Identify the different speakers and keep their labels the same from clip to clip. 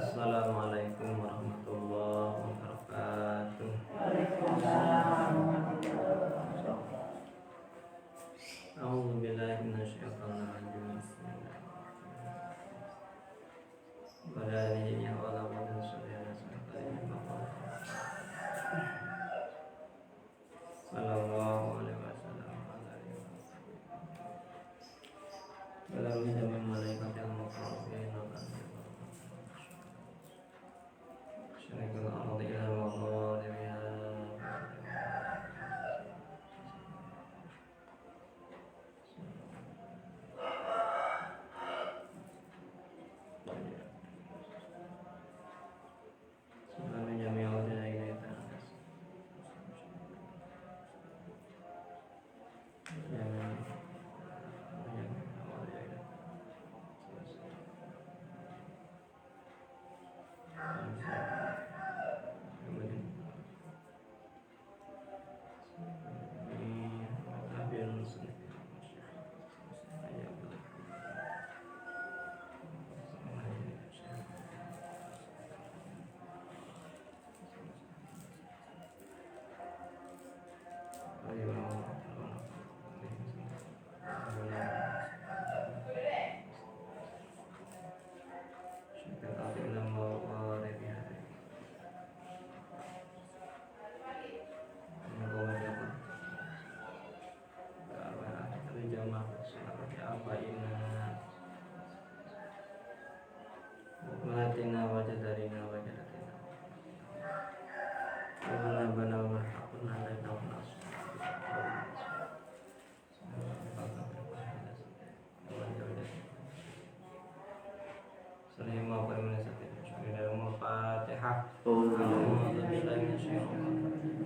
Speaker 1: Assalamualaikum warahmatullahi wabarakatuh. A'udzubillahi minasyaitonir rajim. Bismillahirrahmanirrahim. Sallallahu alaihi wasallam. Walau jami' malaikatil muqarrabin wa syarikul ardi ila magharibiha. Watina wajadarina wajadatina wala bana wa hakuna lana nas Salimah wa Al-Fatihah.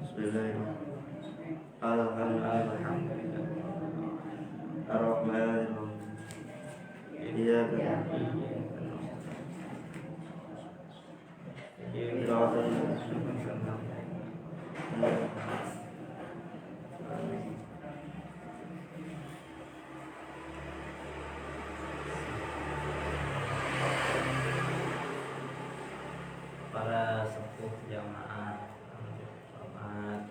Speaker 1: Bismillahirrahmanirrahim. Alhamdulillah. Ar-Rahmanirrahim. Iyyaka na'budu para sepuh jamaah selamat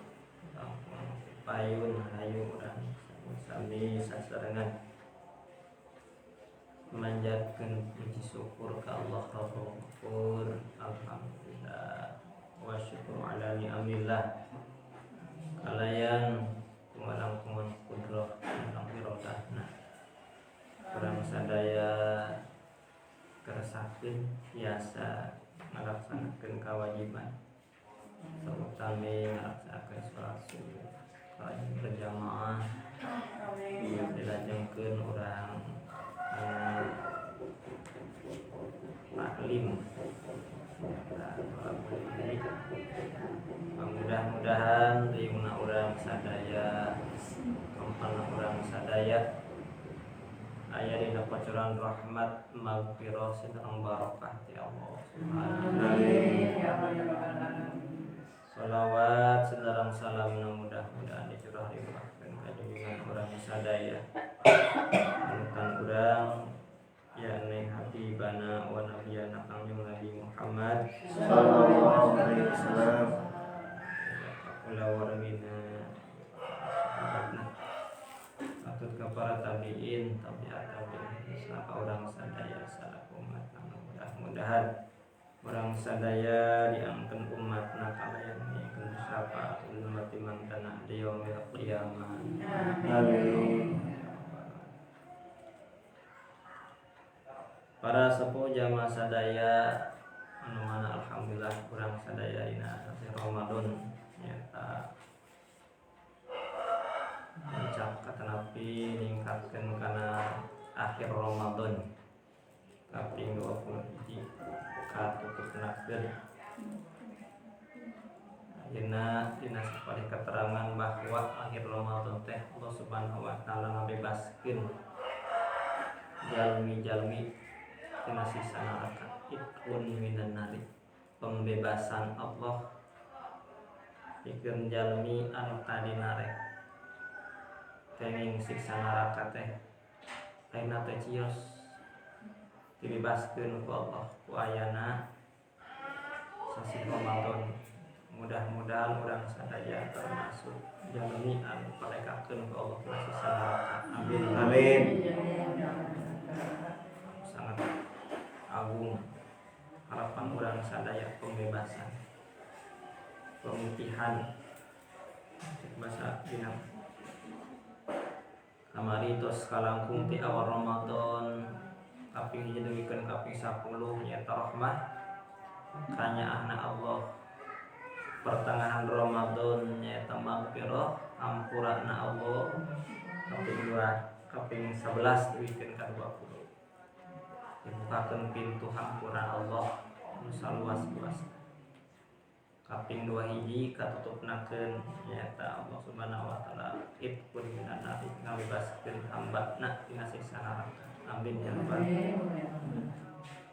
Speaker 1: payun hayu dan sami sasarengan memanjatkan puji syukur ke Allah Rabbul alhamdulillah wa syukur ala ni'amillah kalayan kumalang kuman kudrah kumalang irodahna kurang sadaya keresakin biasa melaksanakan kewajiban terutama melaksanakan sholat subuh rajin berjamaah dilajengkeun orang taklim. Mudah-mudahan riuna urang sadaya kampana urang sadaya aya dina pacuran rahmat maghfirah sareng barokah ti Allah subhanahu Salawat salam salamna mudah-mudahan dicurah limpahkeun ka junjungan urang sadaya anutan urang yakni habibana wa nabiyana kangjeng Nabi Muhammad sallallahu alaihi wasallam kula warmina atut ka para tabi'in tabi'at tabi'in sapa urang sadaya salaku umat mudah-mudahan urang sadaya diangkeun umatna kalayan ngikeun syafaatul ummati mangkana di yaumil qiyamah amin. Para sepuh jamaah sadaya anu mana alhamdulillah urang sadaya dina Ramadan nyata mencap katanapi ningkatkeun kana akhir Ramadan kaping 21 katutupnakeun ayeuna dina sapari keterangan bahwa akhir Ramadan teh Allah Subhanahu wa taala ngabebaskeun jalmi-jalmi tina siksa neraka. Itqun minan nari, pembebasan Allah pikeun jalmi anu tadina rek kenging siksa neraka teh ayeuna teh cios dibebaskeun ku Allah ku ayana sasi Ramadan. Mudah-mudahan urang sadaya termasuk jalmi anu palekakeun ku Allah tina siksa neraka. Amin.
Speaker 2: Amin.
Speaker 1: Sangat agung harapan urang sadaya pembebasan, pemutihan bahasa dina kamari tos kalangkung ti awal Ramadan kaping hiji dugikeun kaping 10 nyaeta rahmah kanyaahna Allah. Pertengahan Ramadan nyaeta maghfirah ampurana Allah. Kaping 11 dugikeun ka 20 dibukakeun pintu hampura Allah anu saluas-luasna. Kaping 2 hiji katutupnakeun nyaeta Allah Subhanahu wa taala itqun minan nar, ngabebaskeun hambana tina siksa neraka. Amin ya rabbal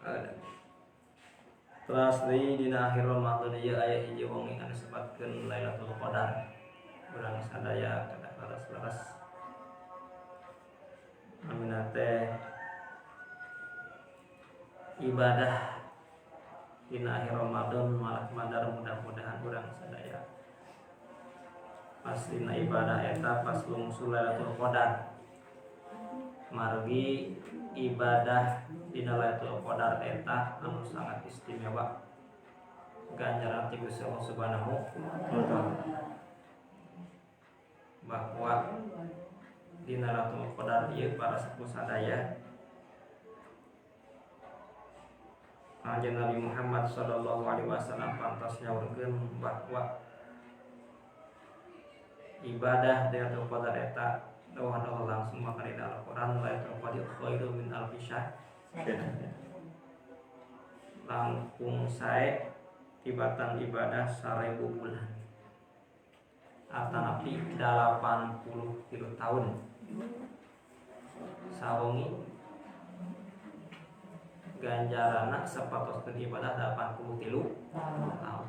Speaker 1: alamin. Terus deui dina akhir Ramadan ieu aya hiji wengi anu sebatkeun Lailatul Qadar. Urang sadaya kada laras-laras amina teh ibadah dina akhir Ramadan malah madar. Mudah-mudahan urang sadaya pas dina ibadah eta pas lungsul Lailatul Qadar margi ibadah dina Lailatul Qadar eta anu sangat istimewa ganjaran ti Gusti Allah Subhanahu wa taala. Bahwa dina Lailatul Qadar ieu para sepuh sadaya Kanjeng Nabi Muhammad sallallahu alaihi wasallam pantas nyaurkeun bahwa ibadah Lailatul Qadar eta dawuhan Allah langsung maka di Al-Qur'an Lailatul Qadar khairum min alfi syahr. Langkung sae tibatan ibadah 1000 bulan. Atanapi 83 tahun. Sawengi ganjarana sapatoskeun ibadah 83 tahun.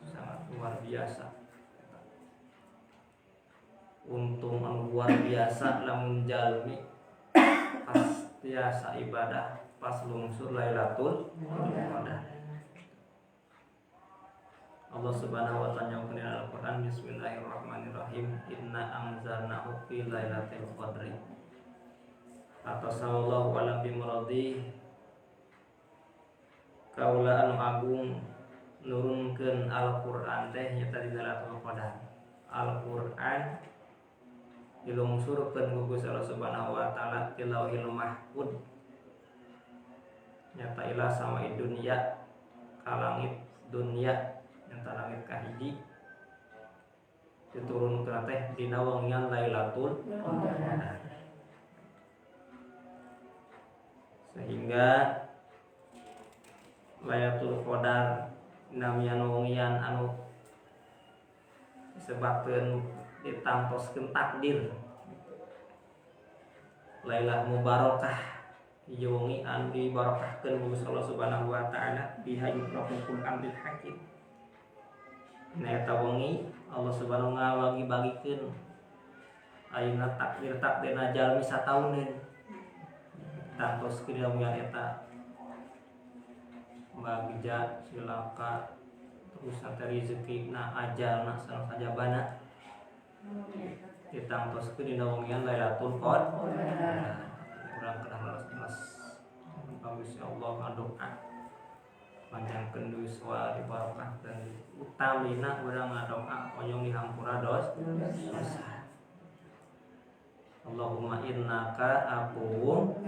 Speaker 1: Sangat luar biasa. Untung anu luar biasa lamun jalmi pas tiasa ibadah pas lungsur Lailatul Qadar. Allah Subhanahu wa taala nyaurkeun dalam Al-Qur'an Bismillahirrahmanirrahim inna anzalnahu fi lailatul qadri. Atau sallallahu ala bimuradi kaula anu agung nurunkeun Al-Qur'an teh nya tadi Lailatul Qadar. Al-Qur'an dilungsurkeun ku Gusti Allah Subhanahu wa taala ti Lauhil Mahfuz. Nyata ila sama dunya ka langit dunya nyata langit kahiji diturunkeun teh dina wengian Lailatul Qadar. Sehingga Lailatul Qadar namian wengian anu disebutkeun ditangtoskeun takdir. Lailah mubarakah ieu wengi anu dibarakahkeun ku Allah Subhanahu wa taala biha yufraqul amrul hakim. Na eta wengi Allah Subhanahu wa taala bagikeun ayeuna takdir-takdirna jalmi satauneun. Tangtoskeun dina wengian eta bagja cilaka terus ante rezekina ajalna sareng sajabana ditangtoskeun dina wengian Lailatul Qadar. Urang kedah leres-leres Gusti Allah ngadoa panjangkeun dosa dibarakahkeun utamina urang ngadoa oyong dihampura dosa. Allahumma innaka afuwwun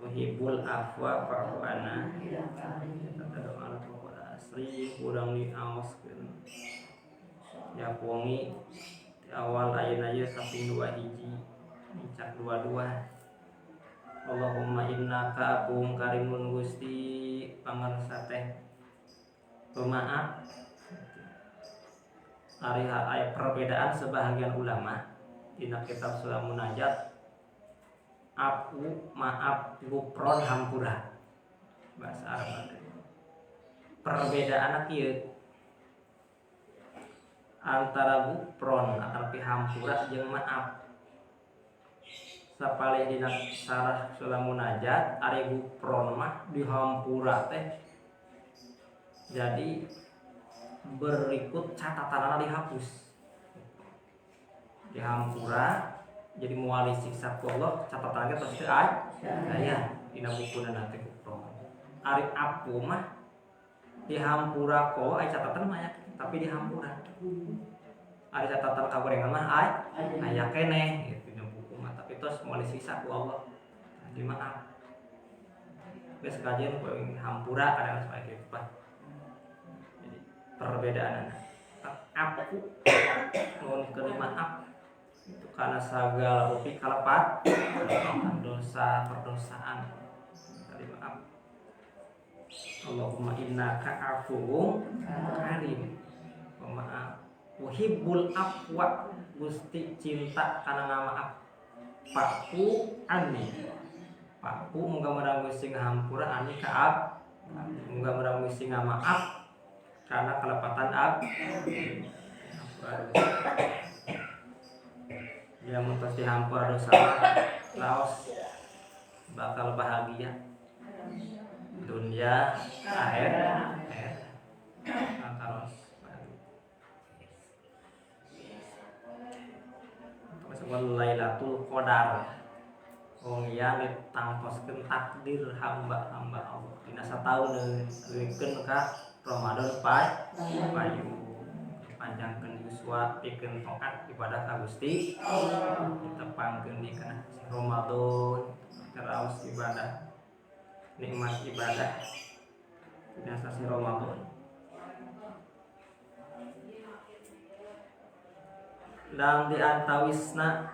Speaker 1: tuhibbul afwa fa'fu anna. Kita doa kepada asri urang diaoskeun ya wengi di awal ayeuna ieu kaping 2 hiji cak 22. Allahumma innaka afuwwun karimun Gusti pangarsa teh pemaaf. Ari aya perbedaan sebahagian ulama dina kitab Surah Munajat apu maaf gupron hampura bahasa Arab. Perbedaan kieu antara gupron atau hampura jeung maaf. Sapalih dina sarah sula munajat ari gupron mah di hampura teh jadi berikut catatanana dihapus. Di hampura jadi muali siksa ku Allah catatannya terus teu aya dina bukuna teh gupron. Ari apu mah di hampura ko aya catatan mah tapi di hampura. Ari catatan kagorengan mah aya keneh gitu dina buku mah tapi terus muali siksa ku Allah. Di maaf. Geus kajian ku hampura kadang sae kitu Pak. Jadi perbedaan apu nuhun keur maaf itu karena segala upi kalepat dosa perdosaan kali maaf. Allahumma innaka afuwun karim. Maaf. Uhibbul afwa Gusti cinta kana ngamaaf. Paku ani. Paku muga murang Gusti ngahampura ani kaab. Muga murang Gusti ngamaaf karena kelepatan dia mutus dihampura dosa laos bakal bahagia dunia akhirat terus Lailatul Qadar wong ieu ditangtoskeun takdir hamba-hamba Allah dina sataun neukeun ka Ramadan payu panjangkeun yuswa pikeun taat ibadah ka Gusti ditepangkeun di kana Ramadan terus ibadah nikmat ibadah dina sasi Ramadan. Dan diantawisna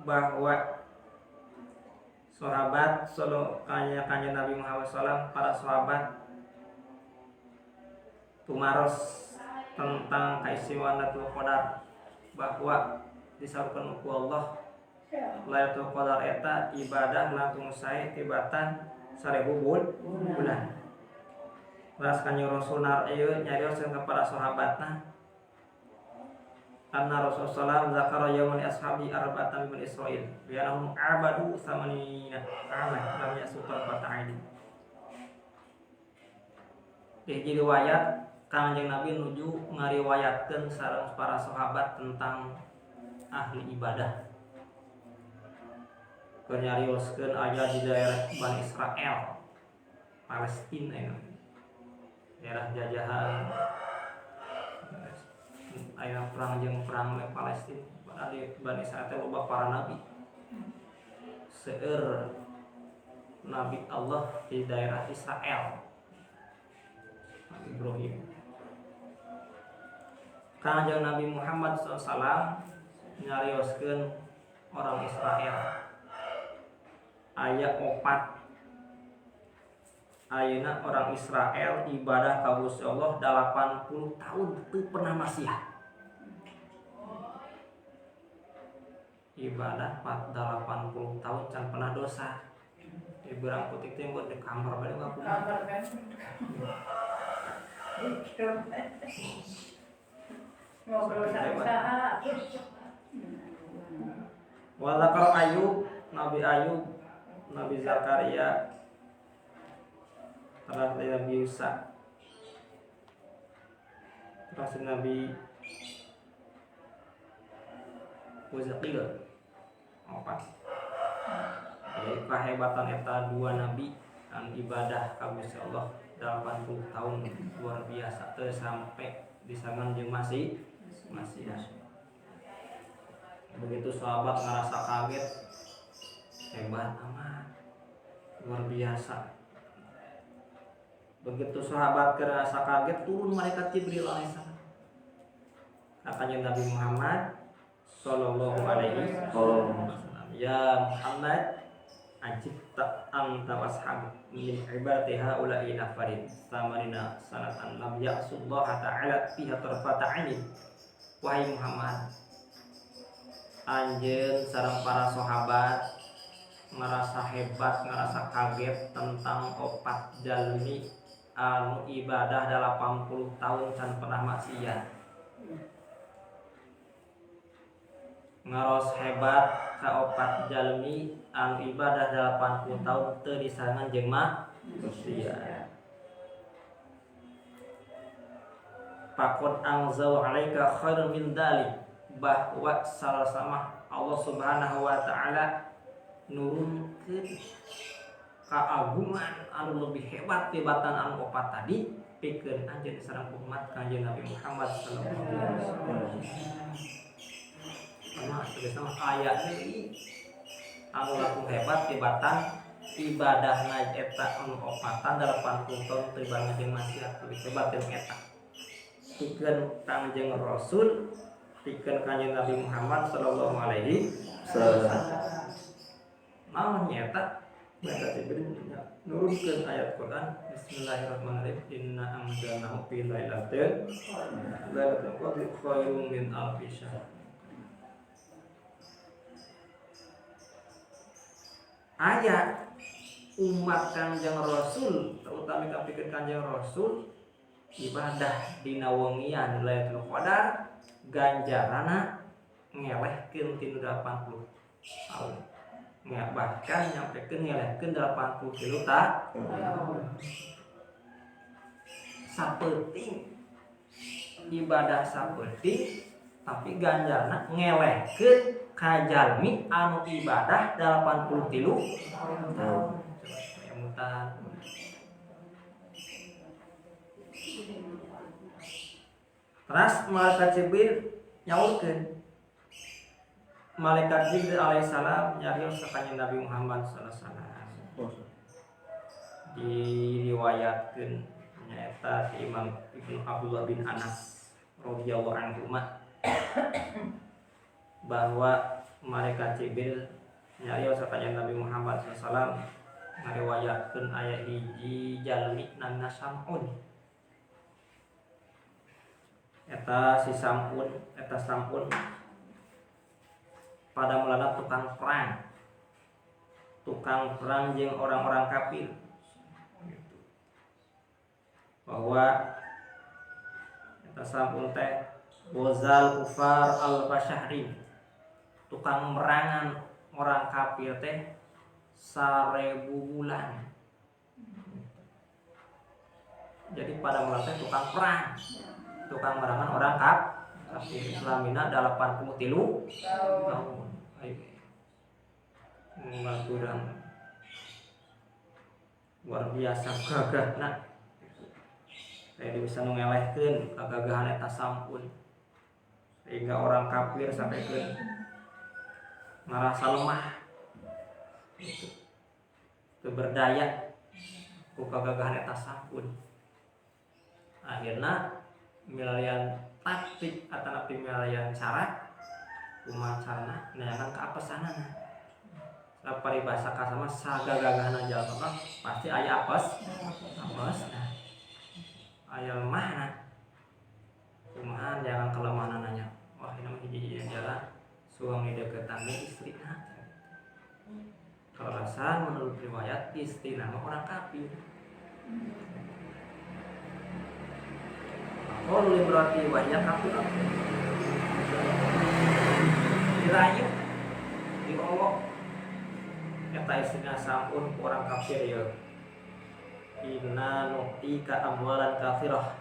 Speaker 1: bahwa sahabat kanya Nabi Muhammad SAW para sahabat tumaros tentang keistimewaan Lailatul Qadar bahwa disarukan ku Allah Lailatul Qadar eta ibadah langkung sae tibatan 1000 bulan. Ras kanjeng Rasul ieu nyarioskeun ka para sahabatna anna Rasulullah zakara yauman ashabi arba'atan min Israil bi annahum abadu samanina aman lam yasuqal fata'id. Di riwayat Kanjeng Nabi nuju ngariwayatkeun sareng para sahabat tentang ahli ibadah. Keur nyarioskeun aya di daerah Bani Israel, Palestina ini. Daerah jajahan aya perang jeung perang Palestina. Padahal di Bani Israel teh loba para nabi. Seueur nabi Allah di daerah Israel. Nabi Ibrahim. Kanjeng Nabi Muhammad SAW nyarioskeun orang Israel aya 4 ayeuna orang Israel ibadah ka Gusti Allah 80 tahun teu pernah maksiat. Ibadah 80 tahun can pernah dosa. Di berang putih teh buat di kamar bade mah ngobrol saha. Walakal Ayub, Nabi Ayub, Nabi Zakaria, terus Nabi Musa, terus Nabi Uzaqil, 4. Jadi kehebatan eta 2 nabi dan ibadah ka Gusti Allah 80 tahun luar biasa teu sampai disangan jeung masih ya. Begitu sahabat ngerasa kaget, hebat amat, luar biasa. Begitu sahabat ngerasa kaget, turun malaikat Jibril alaihissalam. Katanya Nabi Muhammad sallallahu alaihi wasallam, ya Muhammad, ajibta anta washabuk min ibadati haula'i nafarin samarina sanatan lam ya'sullaha ta'ala fiha tarfata 'ain. Wahai Muhammad, anjeun sareng para sahabat ngerasa hebat, ngerasa kaget tentang opat jalmi anu ibadah 80 tahun can pernah maksiat. Ngaros hebat ka opat jalmi anu ibadah 80 tahun teu disarangan jeung maksiat. Pakot angzau alaika khairun min dalik, bahwa salah sama Allah Subhanahu wa taala nurunkeun kaagungan anu lebih hebat tibatan anu opat tadi pikeun anjeun sareng umat Kanjeng Nabi Muhammad sallallahu alaihi wasallam. Sama tegasna aya deui anu langkung hebat tibatan ibadahna eta anu opatan 80 tahun teu banget jeung maksiat lebih hebat teh eta. Pikeun Kanjeng Rasul, pikeun Kanjeng Nabi Muhammad sallallahu alaihi wasallam. Naon nyata baca Jibril nurunkeun ayat Quran Bismillahirrahmanirrahim inna anzalnahu fi lailatul qadri khairun min alfi syahr. Aya umat Kanjeng Rasul terutama kapikeun Kanjeng Rasul ibadah dina wengian Lailatul Qadar ganjaranna ngelehkeun tinu 80 tahun. Bahkan nyampekeun ngelehkeun 80 kilo sapenting ibadah sapenting tapi ganjarna ngelehkeun ka jalmi anu ibadah 80 kilo tahun. Terus malaikat Jibril nyaurkeun, malaikat Jibril alaihissalam nyarios ka Kanjeng Nabi Muhammad sallallahu alaihi wasallam. Diriwayatkeun nyaeta ti Imam Ibnu Abdullah bin Anas radhiyallahu anhu bahwa malaikat Jibril nyarios ka Kanjeng Nabi Muhammad sallallahu alaihi wasallam ngariwayatkeun aya hiji jalmi namina Sam'un. Eta Sam'un pada mulana tukang perang jeung orang-orang kafir. Bahwa eta Sam'un teh wazal kufar al-basyahri, tukang merangan orang kafir teh 1000 bulan. Jadi pada mulana teh tukang perang, tukang merangan orang kafir. Islamina 83 tahun. Ngagurang luar biasa gagahna. Saya bisa ngelehkeun kagagahan eta Sam'un sehingga orang kafir sampai ke ngerasa lemah, berdaya ku kagagahan eta Sam'un. Akhirna milarian taktik atau napi milarian cara kumacarna neangan keapesanana. Lapari bahasa kasama sagagagahan jalma pasti aya apes. Aya lemahna. Kumaha jangan kelemahan nanya. Wah, ini mah hiji-hiji jalan suami deketan istrina. Kalau rasa menurut riwayat istrina mah orang kafir. Kalau berarti banyak kafir. Dirayu, diolok. Kata istrinya Sam'un orang kafir ya. Inna nu'tika amwalan kafirah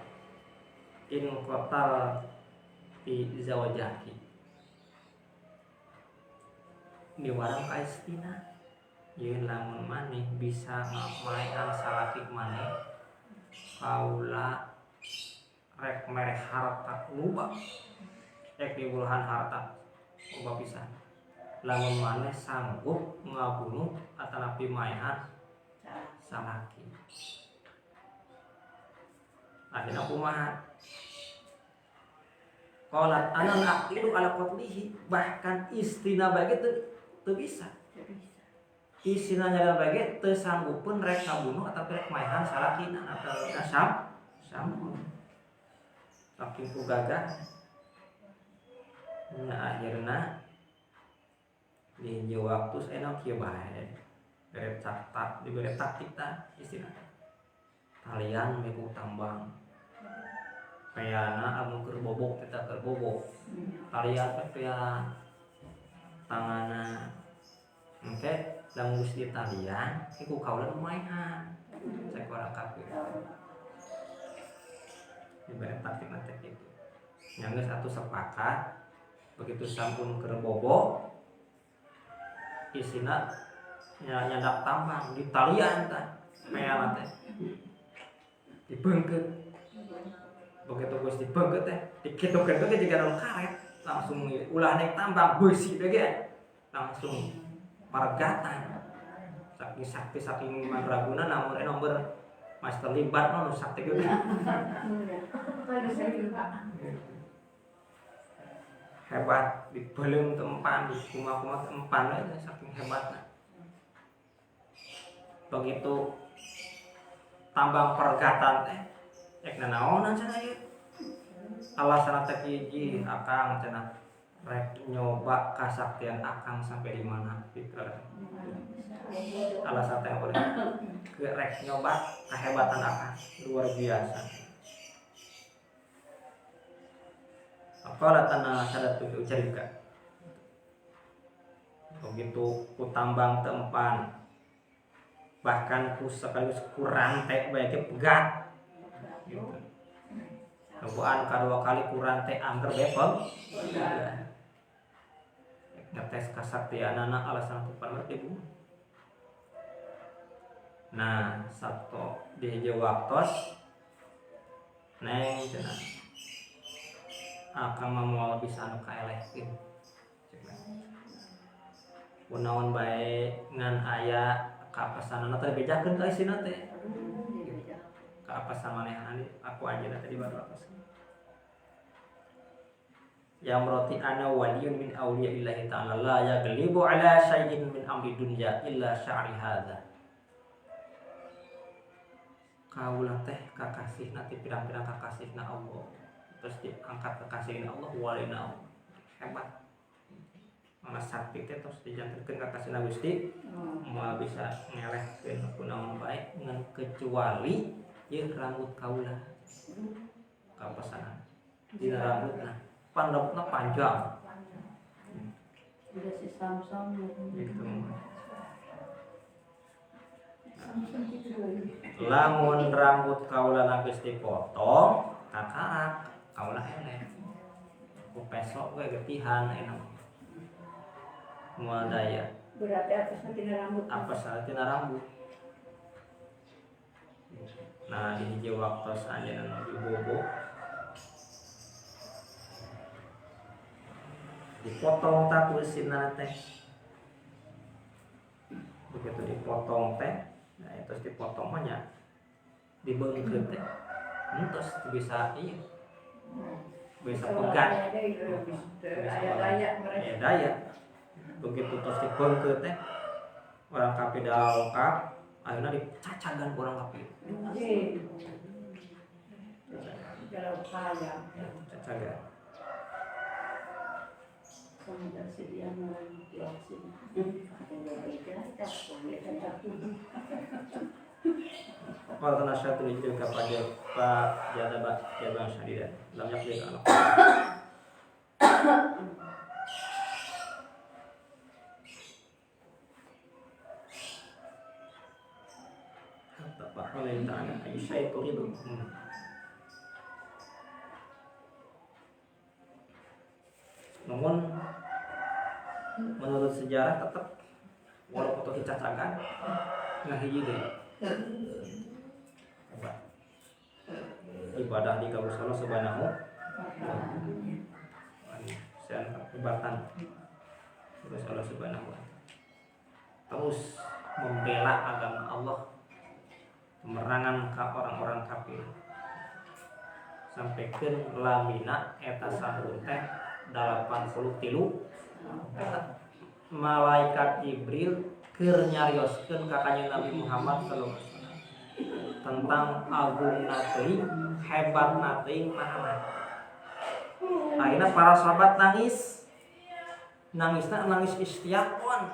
Speaker 1: in qatal fi zawajaki. Diwarang ka istina. Yeun lamun maneh bisa ngamaean salaki maneh kaula rek mereh harta loba, rek dibulahan harta loba pisan. Lamun maneh sanggup ngabunuh atanapi maehan salaki. Akhirna kumaha? Qalat ana naqilu ala qatlihi, bahkan istrina bage teu bisa. Istrina nyaga bage teu sanggupkeun rek ngabunuh atapi rek maehan salakina atau Sam'un. Saking ku gagah. Nah akhirna di waktu saya kieu bae bere caktak dibere taktik tah istilah talian meku tambang peana amun keur bobok kita keur bobok talian teh pea tangana engke lamun geus di talian iku kaula lumayan cek orang kafir dibere taktik nanti gitu yang geus atuh sepakat begitu sampun keur bobok isina nyandak tambang di talian tah peana teh dibeungkeut begitu geus dibeungkeut teh dikitokeun ge jiga naon karet langsung ulah naik tambang beusi teh ge langsung maregatan saking sakti saking mandraguna namun nomor master libat mah sakti ge hebat dibeleum tempan di kumaha tempan we saking hebatna begitu tambang pergatan teh ek nanaonan cenah ieu alasan teh hiji akang cenah rek nyoba kasaktian akang sampai di mana pikir alasan teh boleh rek nyoba kehebatan akang luar biasa apalah tanah sadatu ucarika begitu ku tambang tempan bahkan ku sekaligus kurang teh bae ge pegat gitu. Kebuan kadua kali kurang teh angker bepeng ngetes kasaktianana alasan tempat berarti bu nah satu di hiji waktos neng cenah akang mah moal bisa anu kaelehkeun kunaon bae ngan aya kapesanana teh bejakeun ka isina teh ka apesan manehan aku aja tadi baru apesan yang berarti ana waliyun min auliya'illahi ta'ala la yaglibu ala syai'in min amri dunya illa sya'ri hadza kaulah teh kakasihna ti pirang-pirang kakasihna Allah terus diangkat kekasihna Allah walina Allah hebat mana sakti teh terus dijantenkeun kakasihna Gusti moal bisa ngelehkeun kunaon bae ngan kecuali ieu rambut kaula kapesanan dina rambutna pan rambutna panjang
Speaker 2: udah si Samsung
Speaker 1: gitu
Speaker 2: gitu
Speaker 1: lamun rambut kaula geus dipotong kakarak kaula eleh ku pesok we getihan enak moal daya
Speaker 2: berarti atasnya tina rambut
Speaker 1: apa tina rambut nah di hiji waktos anjeunna nu bobo dipotong tak kulisina teh begitu dipotong teh nah terus dipotong mah nya dibeungkeun teh terus bisa ieu bisa pegat aya daya begitu terus dibeungkeun teh orang kapi dalokap akhirnya dicacagan orang kapi cacagan
Speaker 2: kemudian sedia dioksin
Speaker 1: Wal tanasatu lijil kepada Pak Jadabah Jabang Syadidah lam yaklik anak Pak Halil ta'ala Aisyah itu ribu namun menurut sejarah tetap walaupun itu dicacakan ngahiji deh ibadah di Kabupaten Subanahu sean ibatan terus Allah Subhanahu wa taala terus membela agama Allah pemerangan ke orang-orang kafir sampaikan lamina eta sahur teh 83 malaikat Jibril keur nyarioskeun ka kanjeng Nabi Muhammad sallallahu alaihi wasallam tentang agungna teuing hebatna teuing pahala. Akhirnya para sahabat nangisna nangis istiaqon.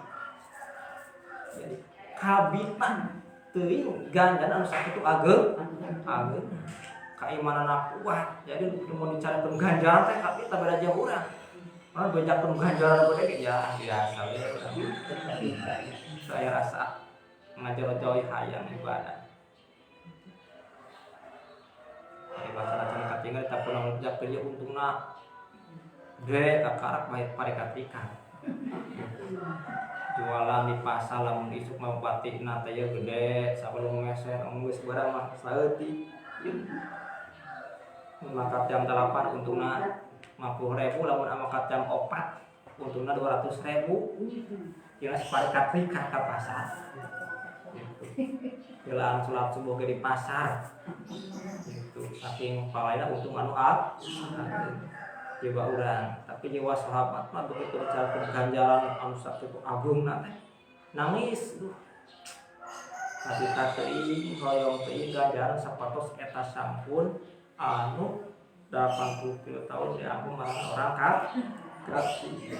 Speaker 1: Jadi kabitan teuing ganjaran anu sakitu ageung keimanan kuat. Jadi mau dicarikan ganjaran teh kabita beda jeung urang. Mah bejakeun ganjaran gede ya biasa we. Saya rasa ngajar-joi hayang ibadah. Ibadah katingal tak pernah ngejak kerja untungna gede kakarak baik parekatika. Jualan di pasar lamun isuk mah batikna teh gede sabelum ngeser geus barang mah saeutik. Mangkat jam 8 untungna 50.000 lamun mangkat jam 4 untungna 200.000. Kira parekatika ka pasar. Gelaan salat subuh ge di pasar. Gitu. Saking palaina untung anu jiwa urang, tapi jiwa sahabat mah begitu cara ganjaran anu sakitu agungna teh nangis Kabita teuing hoyong teuing ganjaran sapatos eta sampun anu 80 tahun diampun marang orang kasih.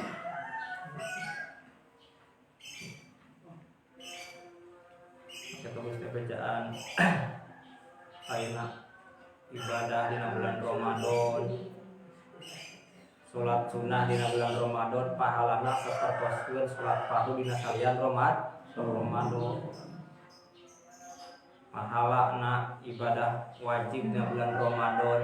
Speaker 1: Kita mesti bacaan ayeuna ibadah dina bulan Ramadan. Salat sunnah dina bulan Ramadan pahalana sapertoskeun salat fardu dina salian Ramadan. Pahalana ibadah wajib dina bulan Ramadan.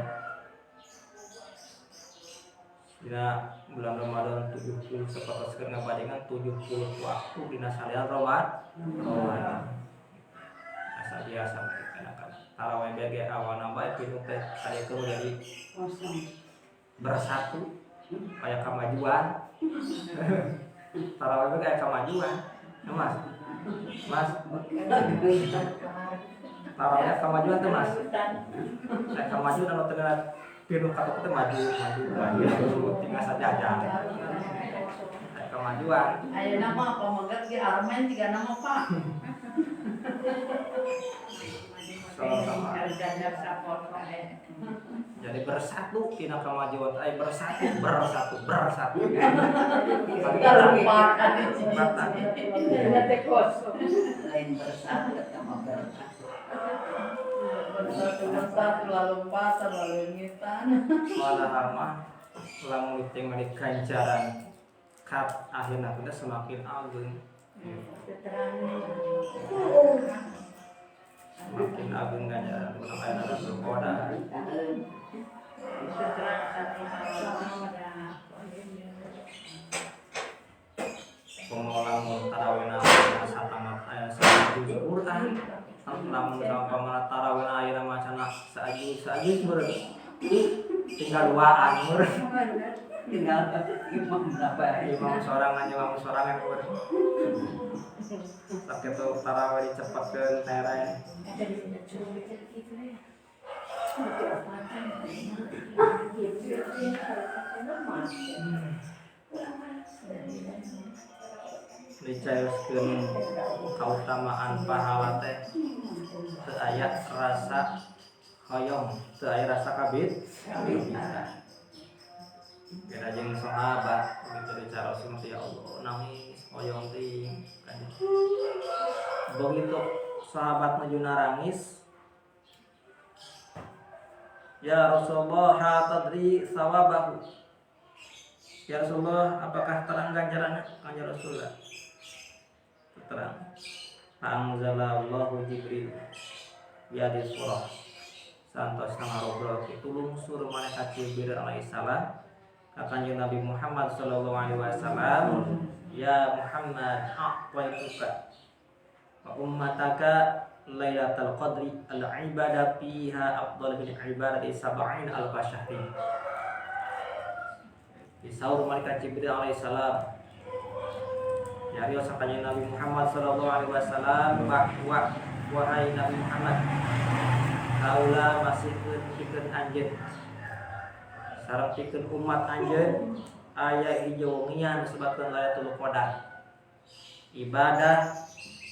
Speaker 1: Dina bulan Ramadan 70 sapertoskeun ngabadingan 70 waktu dina salian Ramadan. Asa biasa mereka tarawih bege awana bae pinuh teh saeukeun jadi bersatu kayak kemajuan. Tarawih kayak kemajuan. Mas. Tarawih kemajuan tuh Mas. Kayak kemajuan anu teu pinuh katok teh maju. Tinggal saja. Kayak kemajuan.
Speaker 2: Ayeuna mah pamegat ge Armen tiga nama Pak.
Speaker 1: Sama-sama. Jadi bersatu tina kemajuan bersatu.
Speaker 2: Lupakan itu kosong. Lain bersatu sama bersatu lalu pasar lalu ngitan.
Speaker 1: Padahal mah lamun teu mah ganjaran kat akhirna kita semakin agung. Semakin agung ganjaran ulah aya dalam berkoda. Pengolaman tarawihna satamat aya sajuz Quran. Lamun sama tarawihna aya macana sajuz meureun. Tinggal duaan meureun. Tinggal imam berapa? Imam sorangan meureun. Sakitu tarawih dicepetkeun tere. Dicaoskeun kautamaan pahala teh teu aya rasa hoyong, teu aya rasa kabit. Beda jeung sahabat begitu dicaoskeun ya Allah nangis hoyong teuing. Begitu sahabat menuju nangis, ya Rasulullah tadri sawabahu. Ya Rasulullah, apakah terang ganjarannya? Kanjeng Rasulullah. Terang. Anzalallahu Jibril biadi surah. Santos ngarobrol pitulung suruh malaikat Jibril alaihissalam ka Kanjeng Nabi Muhammad sallallahu alaihi wasallam, ya Muhammad aqwaituka wa ummataka Lailatul Qadri al-ibadah fiha afdal min ibadati sab'in al-syahrin. Disaur malaikat Jibril alaihissalam, ya rios kanjeng Nabi Muhammad sallallahu alaihi wasallam bahwa wahai Nabi Muhammad, kaula masih pikeun anjeun sareng pikeun umat anjeun aya hijau ngian sebabkeun Lailatul Qadar. Ibadah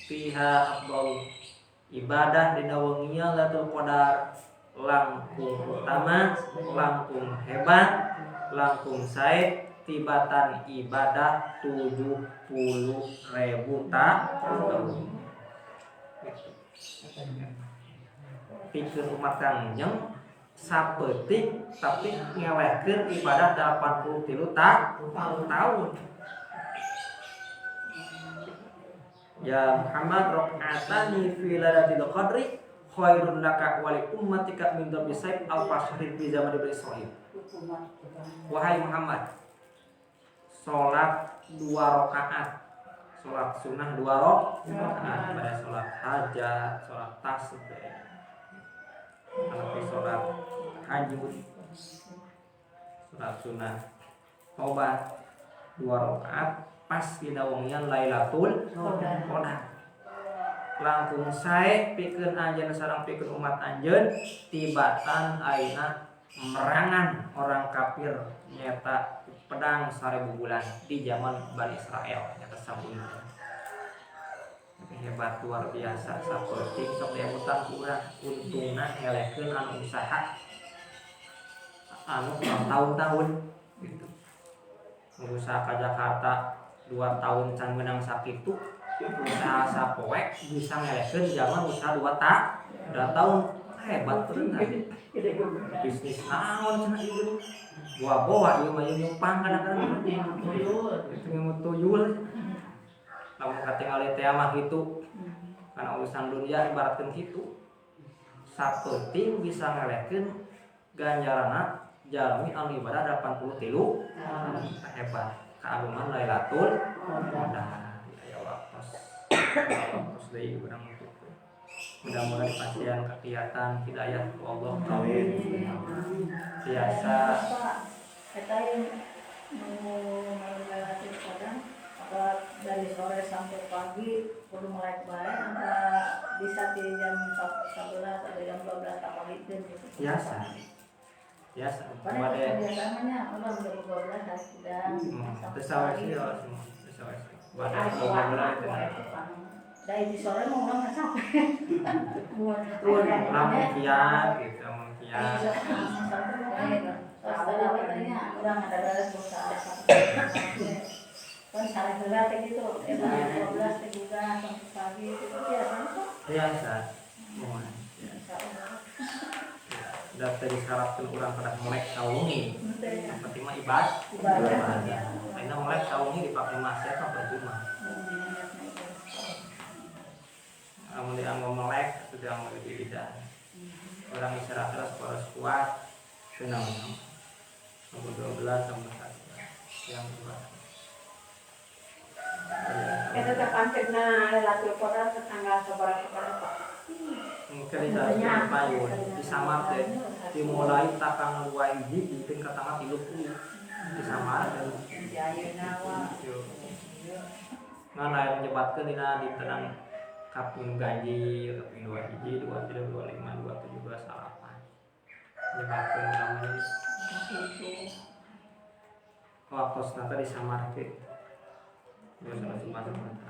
Speaker 1: fiha afdal, ibadah dina wengian Lailatul Qadar langkung utama, langkung hebat, langkung sae tibatan ibadah 70.000 tahun. gitu. Pikeun umat Kangjeng sapetik tapi ngelekeun ibadah 83 tahun. Ya Muhammad rakaatani fi lailatul qadri khairun laka wa li ummatika min darbi sayf al-fashrin fi zaman Bani Israil. Wahai Muhammad, salat 2 rakaat, salat sunnah 2 rakaat, pada salat hajat, salat tasbih, kalau salat hajud, salat sunnah tobat 2 rakaat pas dina wengian Lailatul Qadar. Langkung sae pikeun anjeun sareng pikeun umat anjeun tibatan ayeuna merangan orang kafir nyata pedang 1000 bulan di zaman Bani Israel nyata sabunna. Hebat luar biasa saperti sok aya utang urang untungna ngelekeun anu usaha anu tahun-tahun gitu. Usaha ka Jakarta 2 tahun can menang sakitu usaha sapoe bisa ngelekeun zaman usaha 2 tahun hebat bener. Bisnis naon cenah ieu bawa ieu mah nyumpang kadang-kadang itu tuyul lamun katingali teh mah kitu kana urusan dunia ibaratkeun kitu sapenting bisa ngelekeun ganjaranna jalmi anu ibadah 83 hebat keagungan Lailatul Qadar aya waktos deui urang kitu. Mudah-mudahan pasien kegiatan hidayah ku Allah. Amin. Biasa
Speaker 2: eta yang Lailatul Qadar apa dari sore sampai pagi kudu melek bae antara bisa di jam 11 atau jam 12 apalikeun gitu.
Speaker 1: Biasa
Speaker 2: Pada biasanya orang jam 12 harus sidang.
Speaker 1: Pesawat sih pada
Speaker 2: dari di sore mau orang nggak sampai.
Speaker 1: lamun kiat gitu mungkin.
Speaker 2: Setelah katanya orang ada beres berusaha kan salah gelar kayak gitu. 12 juga sampai pagi itu
Speaker 1: biasa. Udah tadi syaratkan orang pada melek saungi yang penting mah ibadah karena melek saungi dipakai maksiat apa cuma kamu dianggap melek atau dianggap tidak orang isyarat terus harus kuat senang nomor 12 nomor 1 yang kuat
Speaker 3: itu terpancetna Lailatul Qadar tanggal seberapa Pak?
Speaker 1: mungkin bisa payun disamar teh dimulai takang 2 hiji di tingkat tengah 30 disamar dan ngana yang menyebabkan dina di tenang kapun gaji kapun 2 hiji 2 3 2 5 2 7 2 8 menyebabkan namanya waktu nanti disamar ke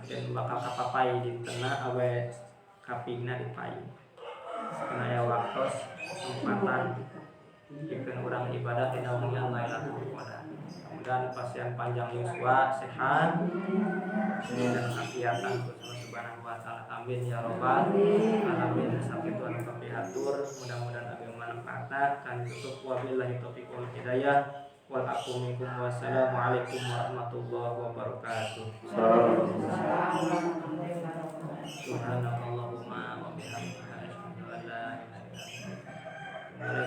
Speaker 1: dan bakal kapapai di tengah awe kapingna dipayu karena waktu kesempatan bikin orang ibadah di naungan Lailatul Qadar. Mudah-mudahan pasien panjang yuswa sehat dan kegiatan Subhanahu wa taala. Amin ya rabbal alamin. Sampai Tuhan kepihatur mudah-mudahan agama manfaat kan tutup wabillahi taufiq wal hidayah wal aqu minkum wassalamualaikum warahmatullahi wabarakatuh. Subhanallahumma wa bihamdika asyhadu an la ilaha illa anta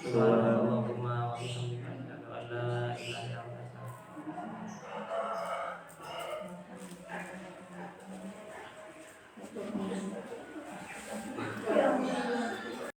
Speaker 1: Subhanallahumma wa bihamdika